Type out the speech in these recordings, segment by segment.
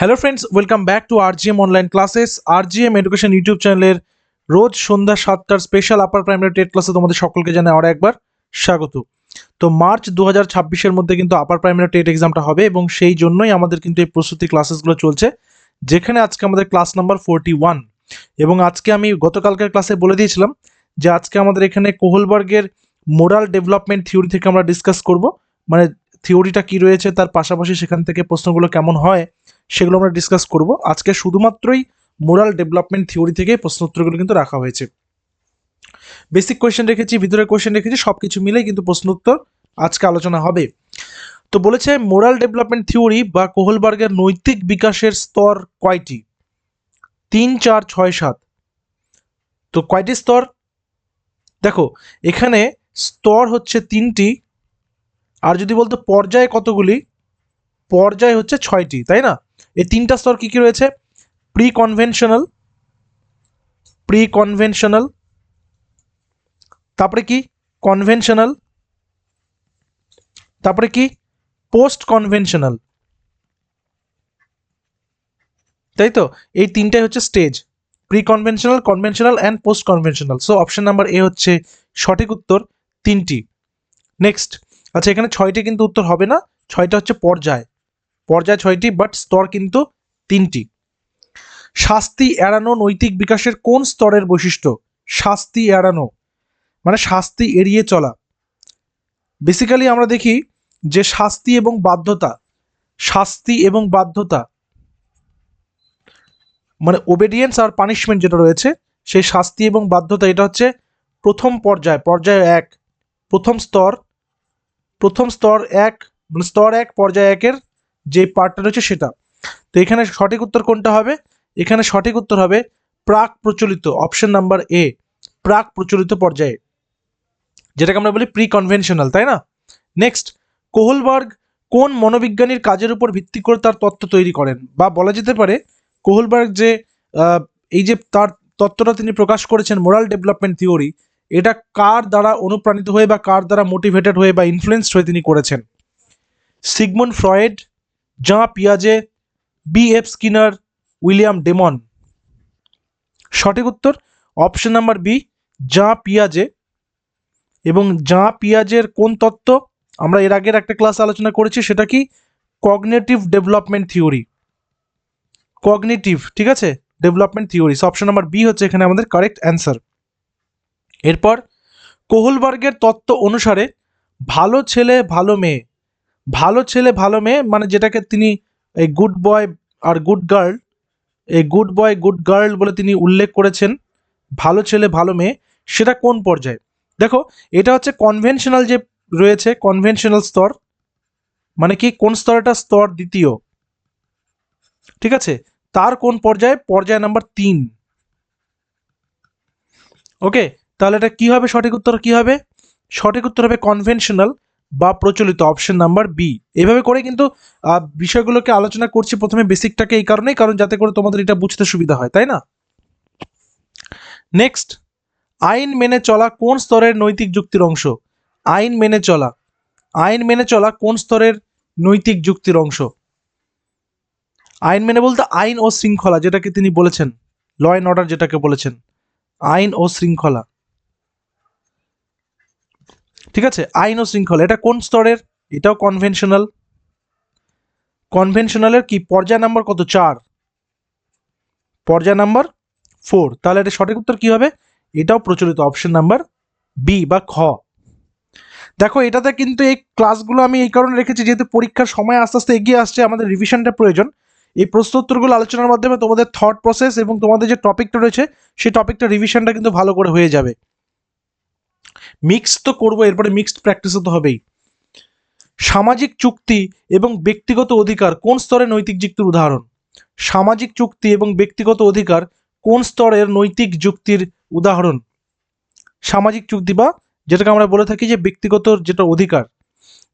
Hello friends, welcome back to RGM online classes. RGM education YouTube চ্যানেলের রোজ সন্ধ্যা 7টার special upper primary TET ক্লাসে তোমাদের সকলকে জানাই আরও একবার স্বাগত। তো মার্চ 2026-এর মধ্যে কিন্তু আপার প্রাইমারি টেট এক্সামটা হবে এবং সেই জন্যই আমাদের কিন্তু এই প্রস্তুতি ক্লাসেসগুলো চলছে, যেখানে আজকে আমাদের ক্লাস নাম্বার 41। এবং আজকে আমি গতকালকের ক্লাসে বলে দিয়েছিলাম যে আজকে আমাদের এখানে কোহলবার্গের মোরাল ডেভেলপমেন্ট থিওরি থেকে আমরা ডিসকাস করব, মানে থিওরিটা কি রয়েছে, তার পাশাপাশি সেখান থেকে প্রশ্নগুলো কেমন হয় সেগুলো আমরা ডিসকাস করব। আজকে শুধুমাত্রই মোরাল ডেভেলপমেন্ট থিওরি থেকে প্রশ্ন উত্তরগুলো কিন্তু রাখা হয়েছে। বেসিক কোয়েশ্চেন রেখেছি, ভিতরের কোয়েশ্চেন রেখেছি, সবকিছু মিলে কিন্তু প্রশ্ন উত্তর আজকে আলোচনা হবে। তো বলেছে মোরাল ডেভেলপমেন্ট থিওরি বা কোহলবার্গের নৈতিক বিকাশের স্তর কয়টি? 3, 4, 6, 7। তো কয়টি স্তর? দেখো এখানে স্তর হচ্ছে 3টি, আর যদি বলতো পর্যায় কতগুলি, পর্যায় হচ্ছে 6টি, তাই না? এই 3টা স্তর কি কি রয়েছে? প্রি কনভেনশনাল, তারপরে কি কনভেনশনাল, তারপরে কি পোস্ট কনভেনশনাল, তাই তো? এই তিনটাই হচ্ছে stage, pre conventional, conventional and post conventional. So option number A হচ্ছে সঠিক উত্তর, 3টি। নেক্সট, আচ্ছা এখানে 6টি কিন্তু উত্তর হবে না, 6টা হচ্ছে পর্যায়, পর্যায় 6টি বাট স্তর কিন্তু 3টি। শাস্তি এড়ানো নৈতিক বিকাশের কোন স্তরের বৈশিষ্ট্য? শাস্তি এড়ানো মানে শাস্তি এড়িয়ে চলা। বেসিক্যালি আমরা দেখি যে শাস্তি এবং বাধ্যতা মানে ওবেডিয়েন্স আর পানিশমেন্ট যেটা রয়েছে, সেই শাস্তি এবং বাধ্যতা, এটা হচ্ছে প্রথম পর্যায়, পর্যায় 1, প্রথম স্তর 1, মানে স্তর 1 পর্যায় 1-এর যে পার্টটা রয়েছে সেটা। তো এখানে সঠিক উত্তর কোনটা হবে? এখানে সঠিক উত্তর হবে প্রাক প্রচলিত, অপশন নাম্বার এ, প্রাক প্রচলিত পর্যায়ে, যেটাকে আমরা বলি প্রি কনভেনশনাল, তাই না? নেক্সট, কোহলবার্গ কোন মনোবিজ্ঞানীর কাজের উপর ভিত্তি করে তার তত্ত্ব তৈরি করেন? বা বলা যেতে পারে কোহলবার্গ যে এই যে তার তত্ত্বটা তিনি প্রকাশ করেছেন মোরাল ডেভেলপমেন্ট থিওরি, এটা কার দ্বারা অনুপ্রাণিত হয়ে বা কার দ্বারা মোটিভেটেড হয়ে বা ইনফ্লুয়েন্সড হয়ে তিনি করেছেন? সিগমুন্ড ফ্রয়েড, জাঁ পিয়াজে, বি.এফ. Skinner, William Damon. সঠিক উত্তর অপশন নাম্বার বি, জাঁ পিয়াজে। এবং জাঁ পিয়াজের কোন তত্ত্ব? আমরা এর আগের একটা ক্লাস আলোচনা করেছি, সেটা কি? কগনিটিভ ডেভেলপমেন্ট থিওরি, কগনিটিভ, ঠিক আছে, development theory. Option number B হচ্ছে এখানে আমাদের কারেক্ট অ্যান্সার। এরপর কোহলবার্গের তত্ত্ব অনুসারে ভালো ছেলে ভালো মেয়ে, ভালো ছেলে ভালো মেয়ে মানে যেটাকে তিনি এই গুড বয় আর গুড গার্ল, এই গুড বয় গুড গার্ল বলে তিনি উল্লেখ করেছেন, ভালো ছেলে ভালো মেয়ে, সেটা কোন পর্যায়ে? দেখো এটা হচ্ছে কনভেনশনাল যে রয়েছে, কনভেনশনাল স্তর মানে কি কোন স্তরটা? স্তর দ্বিতীয়, ঠিক আছে। তার কোন পর্যায়ে? পর্যায় নাম্বার 3। ওকে, তাহলে এটা কি হবে? সঠিক উত্তর কি হবে? সঠিক উত্তর হবে কনভেনশনাল বা প্রচলিত, অপশন নাম্বার বি। এভাবে করে কিন্তু বিষয়গুলোকে আলোচনা করছি প্রথমে বেসিকটাকে, এই কারণেই, কারণ যাতে করে তোমাদের এটা বুঝতে সুবিধা হয়, তাই না? নেক্সট, আইন মেনে চলা কোন স্তরের নৈতিক যুক্তির অংশ? আইন মেনে চলা, আইন মেনে চলা কোন স্তরের নৈতিক যুক্তির অংশ? আইন মেনে বলতে আইন ও শৃঙ্খলা, যেটাকে তিনি বলেছেন ল অ্যান্ড অর্ডার, যেটাকে বলেছেন আইন ও শৃঙ্খলা, ঠিক আছে, আইন ও শৃঙ্খলা, এটা কোন স্তরের? এটাও কনভেনশনাল। কনভেনশনালের কি পর্যায় নাম্বার কত? 4, পর্যায় নাম্বার 4। তাহলে এটা সঠিক উত্তর কি হবে? এটাও প্রচলিত, অপশন নাম্বার বি বা খ। দেখো এটাতে কিন্তু এই ক্লাসগুলো আমি এই কারণে রেখেছি, যেহেতু পরীক্ষার সময় আস্তে আস্তে এগিয়ে আসছে, আমাদের রিভিশনটা প্রয়োজন। এই প্রশ্ন উত্তরগুলো আলোচনার মাধ্যমে তোমাদের থট প্রসেস এবং তোমাদের যে টপিকটা রয়েছে সেই টপিকটা রিভিশনটা কিন্তু ভালো করে হয়ে যাবে। মিক্সড তো করবো, এরপরে মিক্সড প্র্যাকটিসও তো হবেই। সামাজিক চুক্তি এবং ব্যক্তিগত অধিকার কোন স্তরের নৈতিক যুক্তির উদাহরণ? সামাজিক চুক্তি এবং ব্যক্তিগত অধিকার কোন স্তরের নৈতিক যুক্তির উদাহরণ? সামাজিক চুক্তি বা যেটাকে আমরা বলে থাকি যে ব্যক্তিগত যেটা অধিকার,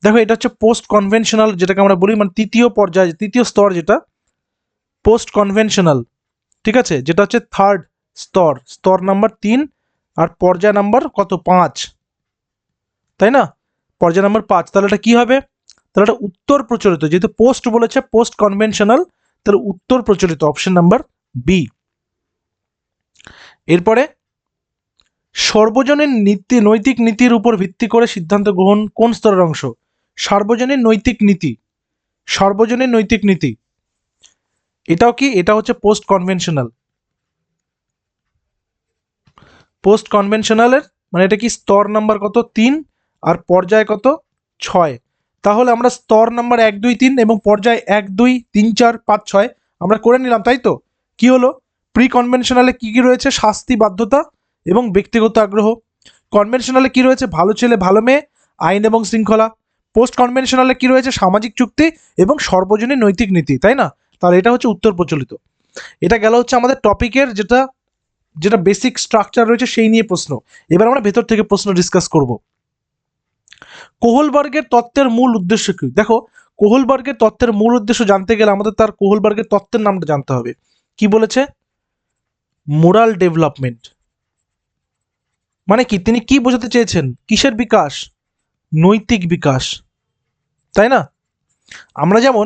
দেখো এটা হচ্ছে পোস্ট কনভেনশনাল, যেটাকে আমরা বলি মানে তৃতীয় পর্যায়, তৃতীয় স্তর যেটা পোস্ট কনভেনশনাল, ঠিক আছে, যেটা হচ্ছে থার্ড স্তর, স্তর নাম্বার 3, আর পর্যায় নাম্বার কত? 5, তাই না? পর্যায় নাম্বার 5। তাহলে এটা কি হবে? তাহলে এটা উত্তর প্রচলিত, যেহেতু পোস্ট বলেছে, পোস্ট কনভেনশনাল, তাহলে উত্তর প্রচলিত, অপশন নাম্বার বি। এরপরে সর্বজনীন নীতি, নৈতিক নীতির উপর ভিত্তি করে সিদ্ধান্ত গ্রহণ কোন স্তরের অংশ? সার্বজনীন নৈতিক নীতি, সার্বজনীন নৈতিক নীতি এটাও কি? এটা হচ্ছে পোস্ট কনভেনশনাল। পোস্ট কনভেনশনালের মানে এটা কি স্তর নাম্বার কত? 3 আর পর্যায় কত? 6। তাহলে আমরা স্তর নাম্বার 1 2 3 এবং পর্যায় 1 2 3 4 5 6 আমরা করে নিলাম, তাই তো? কি হলো? প্রি কনভেনশনালে কি কি রয়েছে? শাস্তি, বাধ্যতা এবং ব্যক্তিগত আগ্রহ। কনভেনশনালে কি রয়েছে? ভালো ছেলে ভালো মেয়ে, আইন এবং শৃঙ্খলা। পোস্ট কনভেনশনালে কি রয়েছে? সামাজিক চুক্তি এবং সর্বজনীন নৈতিক নীতি, তাই না? তাহলে এটা হচ্ছে উত্তর প্রচলিত। এটা গেল হচ্ছে আমাদের টপিকের যেটা যেটা বেসিক স্ট্রাকচার রয়েছে সেই নিয়ে প্রশ্ন। এবার আমরা ভেতর থেকে প্রশ্ন ডিসকাস করব। কোহলবার্গের তত্ত্বের মূল উদ্দেশ্য কি? দেখো, কোহলবার্গের তত্ত্বের মূল উদ্দেশ্য জানতে গেলে আমাদের তার কোহলবার্গের তত্ত্বের নামটা জানতে হবে। কি বলেছে? Moral development. মানে কি? তিনি কি বোঝাতে চেয়েছেন? কিসের বিকাশ? নৈতিক বিকাশ, তাই না? আমরা যেমন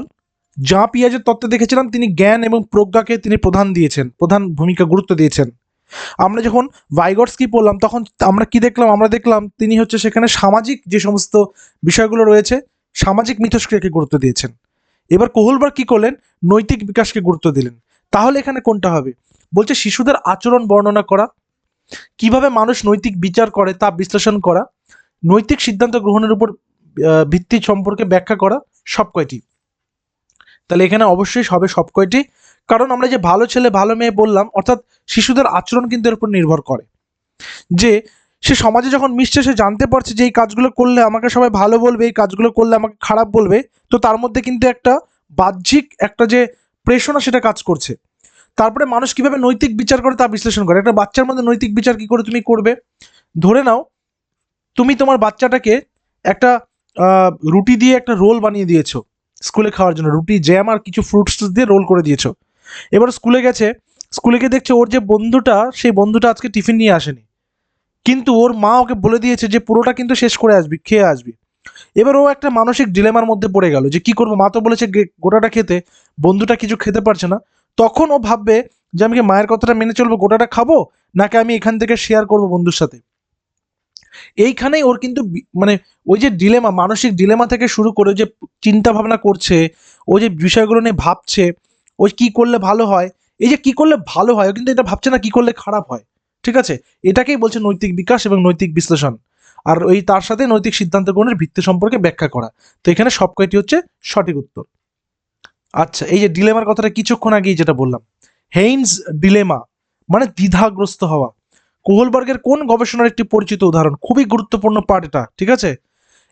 জাঁ পিয়াজের তত্ত্বে দেখেছিলাম তিনি জ্ঞান এবং প্রজ্ঞাকে তিনি প্রধান ভূমিকা গুরুত্ব দিয়েছেন। আমরা যখন ভাইগটস্কি পড়লাম তখন আমরা কি দেখলাম? আমরা দেখলাম তিনি হচ্ছে সেখানে সামাজিক যে সমস্ত বিষয়গুলো রয়েছে, সামাজিক মিথস্ক্রিয়াকে গুরুত্ব দিয়েছেন। এবার কোহলবার্গ কি করলেন? নৈতিক বিকাশকে গুরুত্ব দিলেন। তাহলে এখানে কোনটা হবে? বলছে শিশুদের আচরণ বর্ণনা করা, কিভাবে মানুষ নৈতিক বিচার করে তা বিশ্লেষণ করা, নৈতিক সিদ্ধান্ত গ্রহণের উপর ভিত্তি সম্পর্কে ব্যাখ্যা করা, সব কয়টি। তাহলে এখানে অবশ্যই হবে সব কয়টি, কারণ আমরা যে ভালো ছেলে ভালো মেয়ে বললাম, অর্থাৎ শিশুদের আচরণ কিন্তু এর উপর নির্ভর করে। যে সে সমাজে যখন মিশছে সে জানতে পারছে যে এই কাজগুলো করলে আমাকে সবাই ভালো বলবে, এই কাজগুলো করলে আমাকে খারাপ বলবে, তো তার মধ্যে কিন্তু একটা বাহ্যিক একটা যে প্রেষণা সেটা কাজ করছে। তারপরে মানুষ কিভাবে নৈতিক বিচার করে তা বিশ্লেষণ করে। একটা বাচ্চার মধ্যে নৈতিক বিচার কি করে তুমি করবে? ধরে নাও তুমি তোমার বাচ্চাটাকে একটা রুটি দিয়ে একটা রোল বানিয়ে দিয়েছো স্কুলে খাওয়ার জন্য, রুটি জ্যাম আর কিছু ফ্রুটস দিয়ে রোল করে দিয়েছো। এবার স্কুলে গেছে, স্কুলে গিয়ে দেখছে ওর যে বন্ধুটা, সেই বন্ধুটা আজকে টিফিন নিয়ে আসেনি, কিন্তু ওর মা ওকে বলে দিয়েছে যে পুরোটা কিন্তু শেষ করে আসবি, খেয়ে আসবি। এবার ও একটা মানসিক ডিলেমার মধ্যে পড়ে গেল যে কি করবো, মা তো বলেছে গোটাটা খেতে, বন্ধুটা কিছু খেতে পারছে না। তখন ও ভাববে যে আমি কি মায়ের কথাটা মেনে চলবো, গোটাটা খাবো, নাকি আমি এখান থেকে শেয়ার করবো বন্ধুর সাথে। এইখানেই ওর কিন্তু মানে ওই যে ডিলেমা, মানসিক ডিলেমা থেকে শুরু করে যে চিন্তা ভাবনা করছে, ও যে বিষয়গুলো নিয়ে ভাবছে, ওই কি করলে ভালো হয়, এই যে কি করলে ভালো হয়, ও কিন্তু এটা ভাবছে না কি করলে খারাপ হয়। ঠিক আছে, এটাকেই বলছে নৈতিক বিকাশ এবং নৈতিক বিশ্লেষণ। আর ওই তার সাথে নৈতিক সিদ্ধান্ত গ্রহণের ভিত্তি সম্পর্কে ব্যাখ্যা করা। তো এখানে সব কয়টি হচ্ছে সঠিক উত্তর। আচ্ছা, এই যে ডিলেমার কথাটা কিছুক্ষণ আগেই যেটা বললাম, হেইনস ডিলেমা মানে দ্বিধাগ্রস্ত হওয়া, কোহলবার্গের কোন গবেষণার একটি পরিচিত উদাহরণ? খুবই গুরুত্বপূর্ণ পার্ট এটা, ঠিক আছে?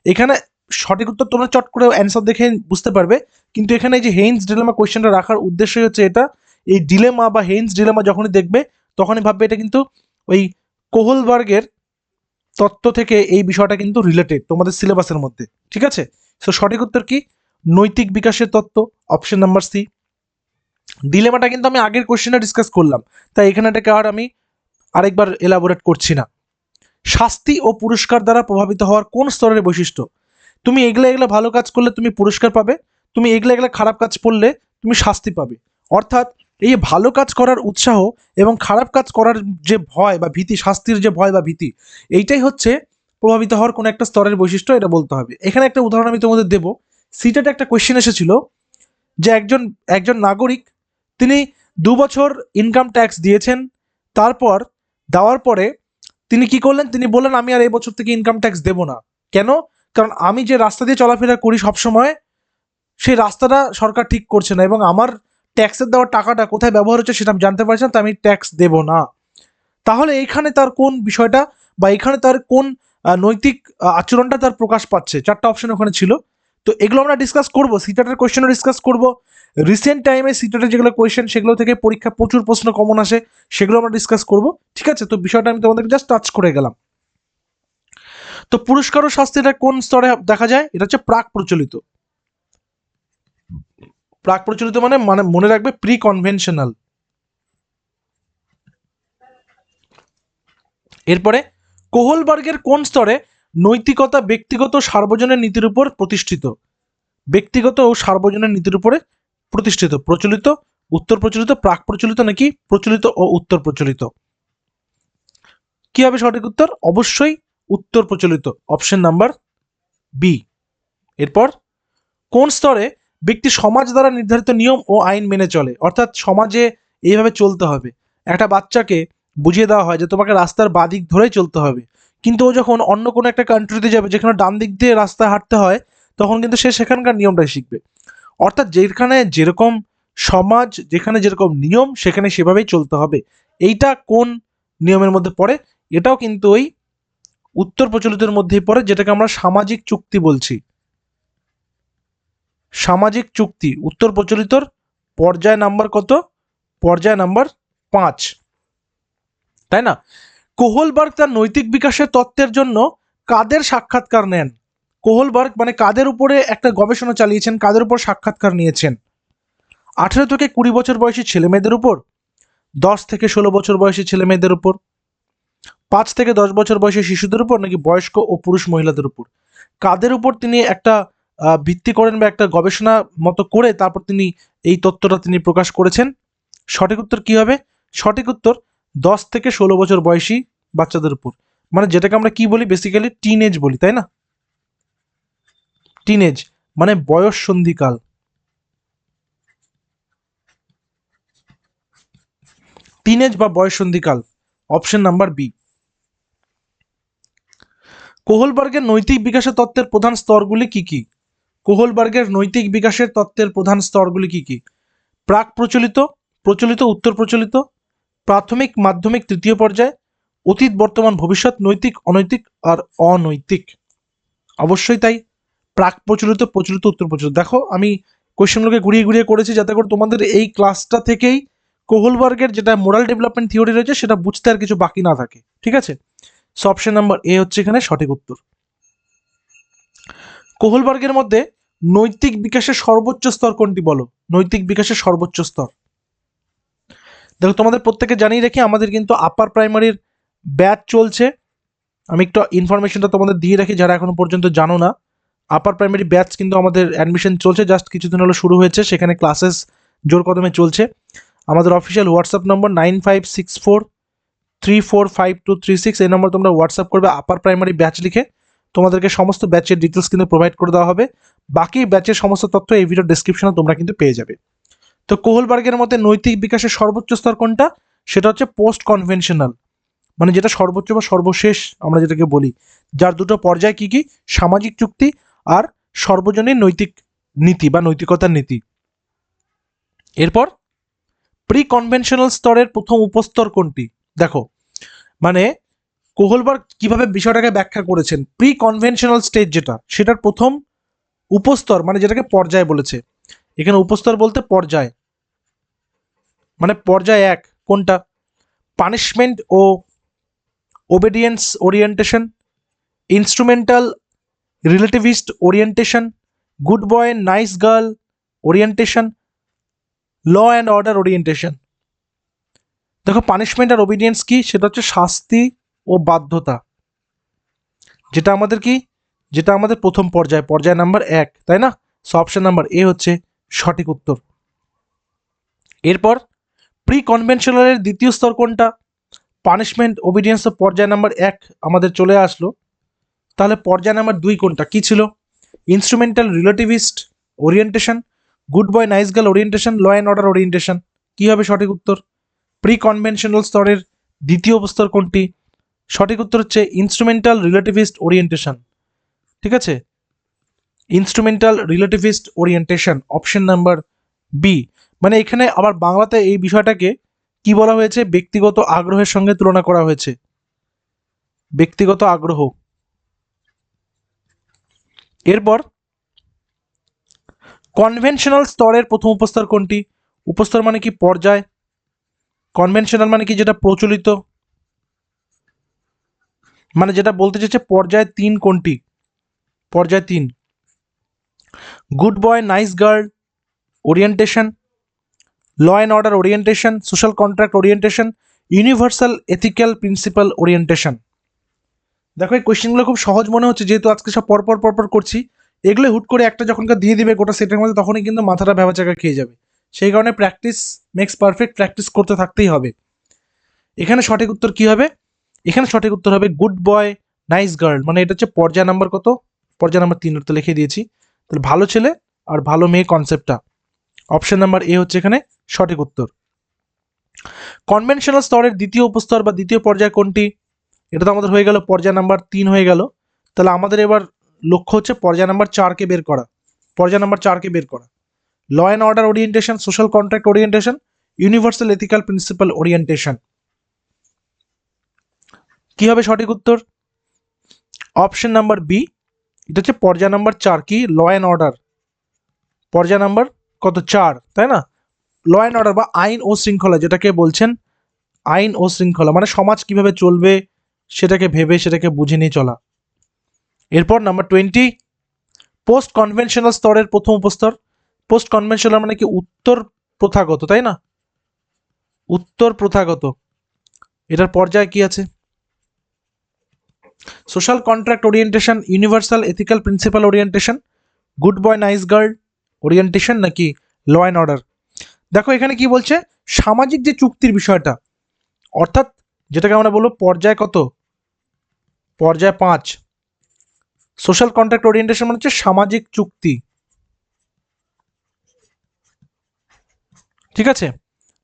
এখানে সঠিক উত্তর তোমরা চট করে অ্যান্সার দেখে বুঝতে পারবে, কিন্তু এখানে এই যে হেইনস ডিলেমা কোয়েশ্চেনটা রাখার উদ্দেশ্যই হচ্ছে এটা। এই ডিলেমা বা হেইনস ডিলেমা যখনই দেখবে তখনই ভাববে এটা কিন্তু ওই কোহলবার্গের তত্ত্ব থেকে এই বিষয়টা কিন্তু রিলেটেড তোমাদের সিলেবাসের মধ্যে, ঠিক আছে? সো সঠিক উত্তর কি? নৈতিক বিকাশের তত্ত্ব, অপশন নাম্বার সি। ডিলেমাটা কিন্তু আমি আগের কোয়েশ্চেনে ডিসকাস করলাম, তাই এখানে এটাকে আর আমি আরেকবার এলাবোরেট করছি না। শাস্তি ও পুরস্কার দ্বারা প্রভাবিত হওয়ার কোন স্তরের বৈশিষ্ট্য? তুমি এগুলা ভালো কাজ করলে তুমি পুরস্কার পাবে, তুমি এগুলা খারাপ কাজ করলে তুমি শাস্তি পাবে। অর্থাৎ এই ভালো কাজ করার উৎসাহ এবং খারাপ কাজ করার যে ভয় বা ভীতি, শাস্তির যে ভয় বা ভীতি, এইটাই হচ্ছে প্রভাবিত হওয়ার কোন একটা স্তরের বৈশিষ্ট্য, এটা বলতে হবে। এখানে একটা উদাহরণ আমি তোমাদের দেবো। সিটেটে একটা কোয়েশ্চেন এসেছিল যে একজন একজন নাগরিক, তিনি 2 বছর ইনকাম ট্যাক্স দিয়েছেন, তারপর দেওয়ার পরে তিনি কি করলেন? তিনি বললেন আমি আর এই বছর থেকে ইনকাম ট্যাক্স দেবো না। কেন? কারণ আমি যে রাস্তা দিয়ে চলাফেরা করি সবসময়, সেই রাস্তাটা সরকার ঠিক করছে না এবং আমার ট্যাক্সের দেওয়ার টাকাটা কোথায় ব্যবহার হচ্ছে সেটা আমি জানতে পারছি না, তো আমি ট্যাক্স দেবো না। তাহলে এইখানে তার কোন বিষয়টা বা এখানে তার কোন নৈতিক আচরণটা তার প্রকাশ পাচ্ছে? 4টা অপশন ওখানে ছিল। তো এগুলো আমরা ডিসকাস করবো, সিটেটের কোয়েশ্চেনও ডিসকাস করবো। রিসেন্ট টাইমে সিটেটের যেগুলো কোয়েশ্চেন সেগুলো থেকে পরীক্ষা প্রচুর প্রশ্ন কমন আসে, সেগুলো আমরা ডিসকাস করবো, ঠিক আছে? তো বিষয়টা আমি তোমাদেরকে জাস্ট টাচ করে গেলাম। তো পুরস্কার ও শাস্তিটা কোন স্তরে দেখা যায়? এটা হচ্ছে প্রাক প্রচলিত। প্রাক প্রচলিত মানে মানে মনে রাখবে প্রি কনভেনশনাল। এরপরে কোহলবার্গের কোন স্তরে নৈতিকতা ব্যক্তিগত সার্বজনীন নীতির উপর প্রতিষ্ঠিত? ব্যক্তিগত ও সার্বজনীন নীতির উপরে প্রতিষ্ঠিত, প্রচলিত, উত্তর প্রচলিত, প্রাক প্রচলিত নাকি প্রচলিত ও উত্তর প্রচলিত? কি হবে সঠিক উত্তর? অবশ্যই উত্তর প্রচলিত, অপশন নাম্বার বি। এরপর কোন স্তরে ব্যক্তি সমাজ দ্বারা নির্ধারিত নিয়ম ও আইন মেনে চলে? অর্থাৎ সমাজে এইভাবে চলতে হবে। একটা বাচ্চাকে বুঝিয়ে দেওয়া হয় যে তোমাকে রাস্তার বাদিক ধরেই চলতে হবে, কিন্তু ও যখন অন্য কোনো একটা কান্ট্রিতে যাবে যেখানে ডান দিক দিয়ে রাস্তায় হাঁটতে হয়, তখন কিন্তু সে সেখানকার নিয়মটাই শিখবে। অর্থাৎ যেখানে যেরকম সমাজ, যেখানে যেরকম নিয়ম, সেখানে সেভাবেই চলতে হবে। এইটা কোন নিয়মের মধ্যে পড়ে? এটাও কিন্তু ওই উত্তর প্রচলিতের মধ্যেই পড়ে, যেটাকে আমরা সামাজিক চুক্তি বলছি। সামাজিক চুক্তি উত্তর প্রচলিতর পর্যায় নাম্বার কত? পর্যায় নাম্বার 5, তাই না? কোহলবার্গ তার নৈতিক বিকাশের তত্ত্বের জন্য কাদের সাক্ষাৎকার নেন? কোহলবার্গ মানে কাদের উপরে একটা গবেষণা চালিয়েছেন, কাদের উপর সাক্ষাৎকার নিয়েছেন? 18 থেকে 20 বছর বয়সী ছেলে মেয়েদের উপর, 10 থেকে 16 বছর বয়সী ছেলে মেয়েদের উপর, 5 থেকে 10 বছর বয়সী শিশুদের উপর, নাকি বয়স্ক ও পুরুষ মহিলাদের উপর? কাদের উপর তিনি একটা ভিত্তি করেন বা একটা গবেষণা মতো করে তারপর তিনি এই তত্ত্বটা তিনি প্রকাশ করেছেন? সঠিক উত্তর কি হবে? সঠিক উত্তর 10 থেকে 16 বছর বয়সী বাচ্চাদের উপর, মানে যেটাকে আমরা কি বলি, বেসিক্যালি টিনেজ বলি, তাই না? টিনেজ মানে বয়স সন্ধিকাল। টিনেজ বা বয়স সন্ধিকাল, অপশন নাম্বার বি। কোহলবার্গের নৈতিক বিকাশের তত্ত্বের প্রধান স্তরগুলি কি কি? কোহলবার্গের নৈতিক বিকাশের তত্ত্বের প্রধান স্তরগুলি কি কি? প্রাক প্রচলিত, প্রচলিত, উত্তর প্রচলিত, প্রাথমিক, মাধ্যমিক, তৃতীয় পর্যায়, অতীত, বর্তমান, ভবিষ্যৎ, নৈতিক, অনৈতিক আর অনৈতিক। অবশ্যই তাই, প্রাক প্রচলিত, প্রচলিত, উত্তর প্রচলিত। দেখো আমি কোয়েশ্চেনগুলোকে ঘুরিয়ে ঘুরিয়ে করেছি যাতে করে তোমাদের এই ক্লাসটা থেকেই কোহলবার্গের যেটা মোরাল ডেভেলপমেন্ট থিওরি রয়েছে সেটা বুঝতে আর কিছু বাকি না থাকে, ঠিক আছে? সো অপশন নাম্বার এ হচ্ছে এখানে সঠিক উত্তর। কোহলবার্গের মধ্যে নৈতিক বিকাশের সর্বোচ্চ স্তর কোনটি বলো? নৈতিক বিকাশের সর্বোচ্চ স্তর। দেখো তোমাদের প্রত্যেকে জানিয়ে রেখে, আমাদের কিন্তু আপার প্রাইমারির ব্যাচ চলছে। আমি একটু ইনফরমেশনটা তোমাদের দিয়ে রাখি যারা এখনো পর্যন্ত জানো না। আপার প্রাইমারি ব্যাচ কিন্তু আমাদের অ্যাডমিশন চলছে, জাস্ট কিছুদিন হলো শুরু হয়েছে, সেখানে ক্লাসেস জোর কদমে চলছে। আমাদের অফিসিয়াল হোয়াটসঅ্যাপ নম্বর 9564345236, এই নম্বর তোমরা হোয়াটসঅ্যাপ করবে আপার প্রাইমারি ব্যাচ লিখে, তোমাদেরকে সমস্ত ব্যাচের ডিটেলস কিন্তু প্রোভাইড করে দেওয়া হবে। বাকি ব্যাচের সমস্ত তথ্য এই ভিডিও ডেসক্রিপশনে তোমরা কিন্তু পেয়ে যাবে। তো কোহলবার্গের মতে নৈতিক বিকাশের সর্বোচ্চ স্তর কোনটা? সেটা হচ্ছে পোস্ট কনভেনশনাল, মানে যেটা সর্বোচ্চ বা সর্বশেষ আমরা যেটাকে বলি, যার দুটো পর্যায় কি কি? সামাজিক চুক্তি আর সর্বজনীন নৈতিক নীতি বা নৈতিকতার নীতি। এরপর প্রি কনভেনশনাল স্তরের প্রথম উপস্তর কোনটি? দেখো মানে কোহলবার্গ কিভাবে বিষয়টাকে ব্যাখ্যা করেছেন, প্রি কনভেনশনাল স্টেজ যেটা, সেটার প্রথম উপস্তর মানে যেটাকে পর্যায় বলেছে। এখানে উপস্তর বলতে পর্যায়, মানে পর্যায় 1 কোনটা? পানিশমেন্ট ও obedience orientation, instrumental relativist orientation, good boy nice girl orientation, law and order orientation. দেখো পানিশমেন্ট আর ওবিডিয়েন্স কি? সেটা হচ্ছে শাস্তি ও বাধ্যতা, যেটা আমাদের কি, যেটা আমাদের প্রথম পর্যায়, পর্যায় নাম্বার 1, তাই না? সো অপশন নাম্বার এ হচ্ছে সঠিক উত্তর। এরপর প্রি কনভেনশনালের দ্বিতীয় স্তর কোনটা? পানিশমেন্ট ওবিডিয়েন্স, পর্যায় নাম্বার 1 আমাদের চলে আসলো। তাহলে পর্যায় নাম্বার 2 কোনটা, কি ছিল? Instrumental relativist orientation, good boy nice girl orientation, law and order orientation. কি হবে সঠিক উত্তর? প্রি কনভেনশনাল স্তরের দ্বিতীয় স্তর কোনটি? সঠিক উত্তর হচ্ছে ইনস্ট্রুমেন্টাল রিলেটিভিস্ট ওরিয়েন্টেশন, ঠিক আছে? Instrumental relativist orientation, option number B. মানে এখানে আবার বাংলাতে এই বিষয়টাকে কি বলা হয়েছে? ব্যক্তিগত আগ্রহের সঙ্গে তুলনা করা হয়েছে, ব্যক্তিগত আগ্রহ। এরপর কনভেনশনাল স্তরের প্রথম উপস্তর কোনটি? উপস্তর মানে কি? পর্যায়। কনভেনশনাল মানে কি? যেটা প্রচলিত, মানে যেটা বলতে চাইছে পর্যায় 3 কোনটি? পর্যায় 3 good boy nice girl orientation, law and order orientation, social contract orientation, universal ethical principle orientation. দেখো এই কোয়েশ্চেনগুলো খুব সহজ মনে হচ্ছে যেহেতু আজকে সব পরপর করছি, এগুলো হুট করে একটা যখনকার দিয়ে দিবে গোটা সেটের মধ্যে, তখনই কিন্তু মাথাটা ভ্যাবাচাকা খেয়ে যাবে। সেই কারণে প্র্যাকটিস মেক্স পারফেক্ট, প্র্যাকটিস করতে থাকতেই হবে। এখানে সঠিক উত্তর কি হবে? এখানে সঠিক উত্তর হবে গুড বয় নাইস গার্ল, মানে এটা হচ্ছে পর্যায় নাম্বার কত? পর্যায় নাম্বার 3 তো লিখে দিয়েছি। তাহলে ভালো ছেলে আর ভালো মেয়ে কনসেপ্টটা, অপশন নাম্বার এ হচ্ছে এখানে সঠিক উত্তর। কনভেনশনাল স্তরের দ্বিতীয় উপস্তর বা দ্বিতীয় পর্যায় কোনটি? এটা তো আমাদের হয়ে গেল পর্যায় নাম্বার 3 হয়ে গেল। তাহলে আমাদের এবার লক্ষ্য হচ্ছে পর্যায় নাম্বার 4কে বের করা। পর্যায় নাম্বার 4কে বের করা। Law and order orientation, social contract orientation, universal ethical principle orientation. কি হবে সঠিক উত্তর? অপশন নাম্বার বি, এটা হচ্ছে পর্যায় নাম্বার 4। কি? Law and order. পর্যায় নাম্বার কত? 4, তাই না? ল অ্যান্ড অর্ডার বা আইন ও শৃঙ্খলা, যেটাকে বলছেন আইন ও শৃঙ্খলা, মানে সমাজ কিভাবে চলবে সেটাকে ভেবে সেটাকে বুঝে নিয়ে চলা। এরপর নাম্বার 20, পোস্ট কনভেনশনাল স্তরের প্রথম উপস্তর। পোস্ট কনভেনশনাল মানে কি? উত্তর প্রথাগত, তাই না? উত্তর প্রথাগত। এটার পর্যায়ে কি আছে? Social contract orientation, universal ethical principle orientation, good boy nice girl orientation, নাকি ল অ্যান্ড অর্ডার? দেখো এখানে কি বলছে, সামাজিক যে চুক্তির বিষয়টা, অর্থাৎ যেটাকে আমরা বলবো পর্যায় কত? পর্যায় 5। সোশ্যাল কন্ট্রাক্ট ওরিয়েন্টেশন মানে হচ্ছে সামাজিক চুক্তি, ঠিক আছে?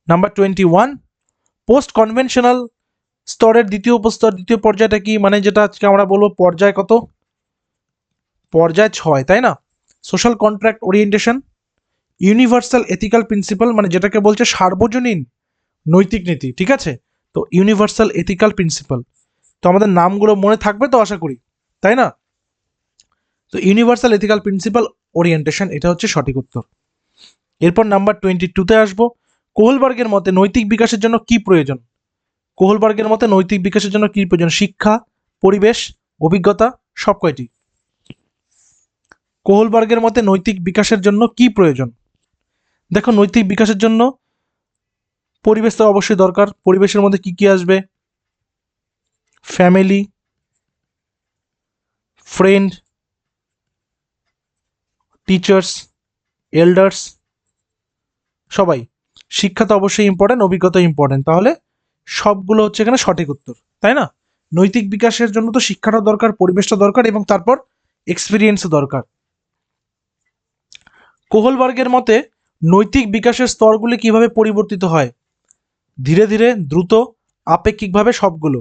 নাম্বার 21, পোস্ট কনভেনশনাল স্তরের দ্বিতীয় উপস্তর, দ্বিতীয় পর্যায়টা কি? মানে যেটা আজকে আমরা বলবো পর্যায় কত? পর্যায় 6, তাই না? Social contract orientation, universal ethical principal, মানে যেটাকে বলছে সার্বজনীন নৈতিক নীতি, ঠিক আছে? তো ইউনিভার্সাল এথিক্যাল প্রিন্সিপাল। তো আমাদের নামগুলো মনে থাকবে তো আশা করি, তাই না? তো ইউনিভার্সাল এথিক্যাল প্রিন্সিপাল ওরিয়েন্টেশন, এটা হচ্ছে সঠিক উত্তর। এরপর নাম্বার 22-তে আসবো। কোহলবার্গের মতে নৈতিক বিকাশের জন্য কি প্রয়োজন? কোহলবার্গের মতে নৈতিক বিকাশের জন্য কি প্রয়োজন? শিক্ষা, পরিবেশ, অভিজ্ঞতা, সব কয়টি? কোহলবার্গের মতে নৈতিক বিকাশের জন্য কি প্রয়োজন? দেখো নৈতিক বিকাশের জন্য পরিবেশ তো অবশ্যই দরকার। পরিবেশের মধ্যে কি কি আসবে? ফ্যামিলি, ফ্রেন্ড, টিচার্স, এল্ডার্স, সবাই। শিক্ষা তো অবশ্যই ইম্পর্টেন্ট, অভিজ্ঞতা ইম্পর্টেন্ট। তাহলে সবগুলো হচ্ছে এখানে সঠিক উত্তর, তাই না? নৈতিক বিকাশের জন্য তো শিক্ষাটা দরকার, পরিবেশটা দরকার, এবং তারপর এক্সপিরিয়েন্সও দরকার। কোহলবার্গের মতে নৈতিক বিকাশের স্তরগুলি কিভাবে পরিবর্তিত হয়? ধীরে ধীরে, দ্রুত, আপেক্ষিকভাবে, সবগুলো।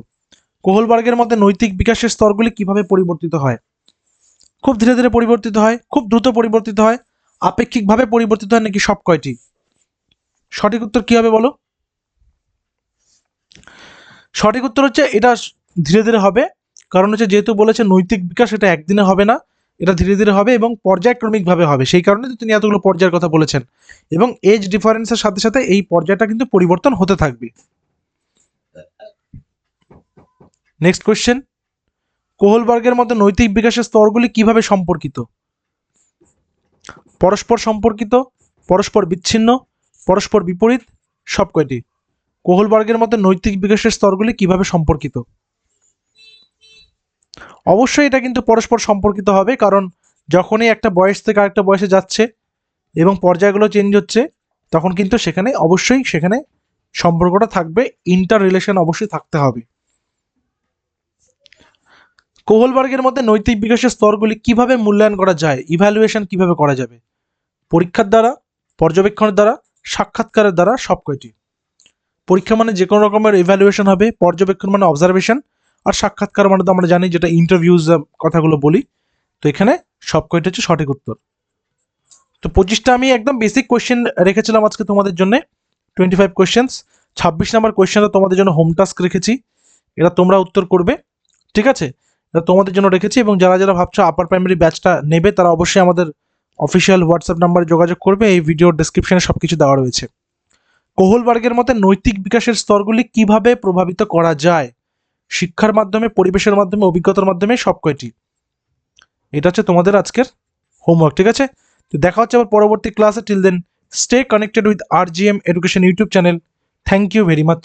কোহলবার্গের মতে নৈতিক বিকাশের স্তরগুলি কিভাবে পরিবর্তিত হয়? খুব ধীরে ধীরে পরিবর্তিত হয়, খুব দ্রুত পরিবর্তিত হয়, আপেক্ষিকভাবে পরিবর্তিত হয়, নাকি সব কয়টি? সঠিক উত্তর কি হবে বলো? সঠিক উত্তর হচ্ছে এটা ধীরে ধীরে হবে। কারণ হচ্ছে যেহেতু বলেছে নৈতিক বিকাশ, এটা একদিনে হবে না, এটা ধীরে ধীরে হবে এবং পর্যায়ক্রমিকভাবে হবে। সেই কারণে তো তিনি এতগুলো পর্যায়ের কথা বলেছেন, এবং এজ ডিফারেন্সের সাথে সাথে এই পর্যায়টা কিন্তু পরিবর্তন হতে থাকবে। নেক্সট কোয়েশ্চেন, কোহলবার্গের মতে নৈতিক বিকাশের স্তরগুলি কিভাবে সম্পর্কিত? পরস্পর সম্পর্কিত, পরস্পর বিচ্ছিন্ন, পরস্পর বিপরীত, সব কয়টি? কোহলবার্গের মতে নৈতিক বিকাশের স্তরগুলি কিভাবে সম্পর্কিত? অবশ্যই এটা কিন্তু পরস্পর সম্পর্কিত হবে, কারণ যখনই একটা বয়স থেকে আরেকটা বয়সে যাচ্ছে এবং পর্যায়গুলো চেঞ্জ হচ্ছে, তখন কিন্তু সেখানে অবশ্যই সেখানে সম্পর্কটা থাকবে, ইন্টার রিলেশন অবশ্যই থাকতে হবে। কোহলবার্গের মধ্যে নৈতিক বিকাশের স্তরগুলি কিভাবে মূল্যায়ন করা যায়? ইভ্যালুয়েশন কিভাবে করা যাবে? পরীক্ষার দ্বারা, পর্যবেক্ষণের দ্বারা, সাক্ষাৎকারের দ্বারা, সব কয়টি? পরীক্ষা মানে যে কোনো রকমের ইভ্যালুয়েশন হবে, পর্যবেক্ষণ মানে অবজারভেশন, আর সাক্ষাৎকার মানে তো আমরা জানি যেটা ইন্টারভিউজ কথাগুলো বলি। তো এখানে সব কয়টা হচ্ছে সঠিক উত্তর। তো 25টা আমি একদম বেসিক কোয়েশ্চেন রেখেছিলাম আজকে তোমাদের জন্য, 25 কোয়েশ্চেন্স। 26 নাম্বার কোয়েশ্চেনটা তোমাদের জন্য হোম টাস্ক রেখেছি, এটা তোমরা উত্তর করবে, ঠিক আছে? এটা তোমাদের জন্য রেখেছি, এবং যারা যারা ভাবছো আপার প্রাইমারি ব্যাচটা নেবে তারা অবশ্যই আমাদের অফিসিয়াল হোয়াটসঅ্যাপ নাম্বারে যোগাযোগ করবে, এই ভিডিওর ডেসক্রিপশনে সব কিছু দেওয়া রয়েছে। কোহলবার্গের মতে নৈতিক বিকাশের স্তরগুলি কিভাবে প্রভাবিত করা যায়? শিক্ষার মাধ্যমে, পরিবেশের মাধ্যমে, অভিজ্ঞতার মাধ্যমে, সব কয়টি? এটা হচ্ছে তোমাদের আজকের হোমওয়ার্ক, ঠিক আছে? তো দেখা হচ্ছে আবার পরবর্তী ক্লাসে। Till then stay connected with RGM education YouTube channel. Thank you very much.